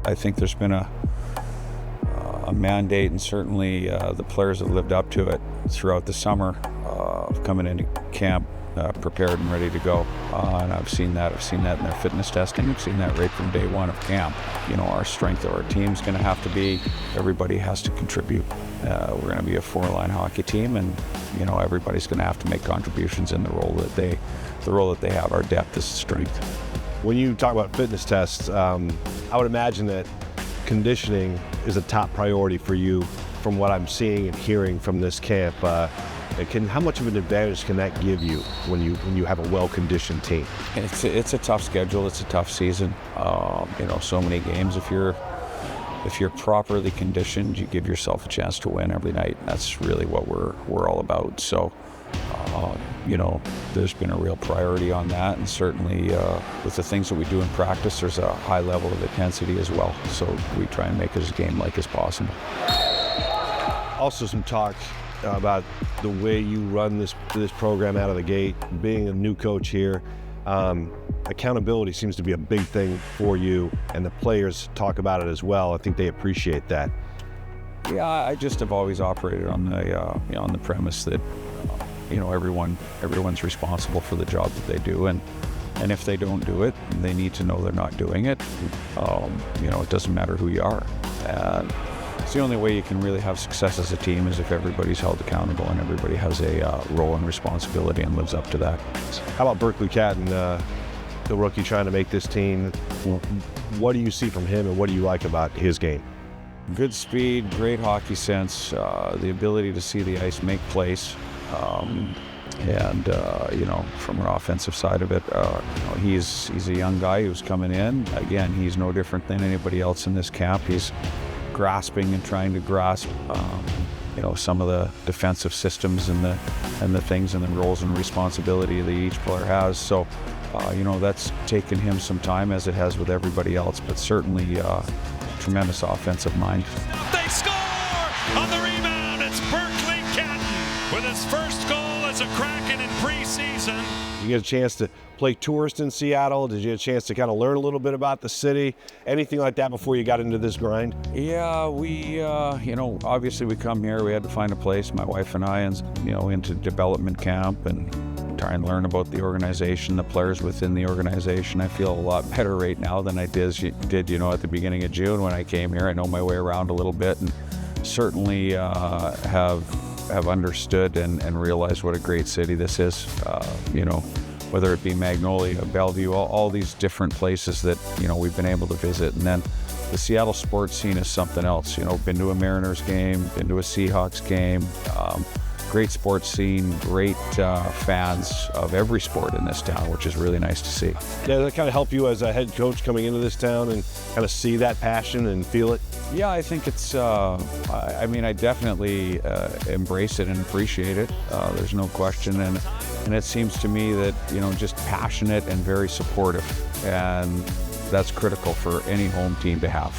I think there's been a mandate, and certainly the players have lived up to it throughout the summer, coming into camp prepared and ready to go. And I've seen that in their fitness testing. I've seen that right from day one of camp. Our strength of our team's going to have to be everybody has to contribute. We're going to be a four-line hockey team, and everybody's going to have to make contributions in the role that they have. Our depth is strength. When you talk about fitness tests, I would imagine that conditioning is a top priority for you from what I'm seeing and hearing from this camp. How much of an advantage can that give you when you have a well-conditioned team? It's a tough schedule. It's a tough season. So many games. If you're properly conditioned, you give yourself a chance to win every night. That's really what we're all about. So, there's been a real priority on that, and certainly with the things that we do in practice, there's a high level of intensity as well. So we try and make it as game-like as possible. Also, some talk about the way you run this program out of the gate. Being a new coach here, accountability seems to be a big thing for you, and the players talk about it as well. I think they appreciate that. Yeah, I just have always operated on the premise that everyone's responsible for the job that they do, and if they don't do it, they need to know they're not doing it. It doesn't matter who you are. And it's the only way you can really have success as a team is if everybody's held accountable and everybody has a role and responsibility and lives up to that. How about Berkeley Catton, the rookie trying to make this team? What do you see from him, and what do you like about his game? Good speed, great hockey sense, the ability to see the ice make plays. From an offensive side of it, he's a young guy who's coming in. Again, he's no different than anybody else in this camp. He's grasping and trying to grasp, some of the defensive systems and the things and the roles and responsibility that each player has. So, that's taken him some time, as it has with everybody else, but certainly tremendous offensive mind. They score on the rebound. It's Berkeley Catton with his first goal as a Kraken in preseason. You get a chance to play tourist in Seattle. Did you get a chance to kind of learn a little bit about the city? Anything like that before you got into this grind? Yeah, we, obviously we come here. We had to find a place, my wife and I, into development camp and try and learn about the organization, the players within the organization. I feel a lot better right now than I did at the beginning of June when I came here. I know my way around a little bit, and certainly have understood and realized what a great city this is. Whether it be Magnolia, Bellevue, all these different places that we've been able to visit, and then the Seattle sports scene is something else. Been to a Mariners game, been to a Seahawks game. Great sports scene, great fans of every sport in this town, which is really nice to see. Yeah, that kind of help you as a head coach coming into this town and kind of see that passion and feel it? Yeah, I think it's, I definitely embrace it and appreciate it. There's no question. And it seems to me that, just passionate and very supportive. And that's critical for any home team to have.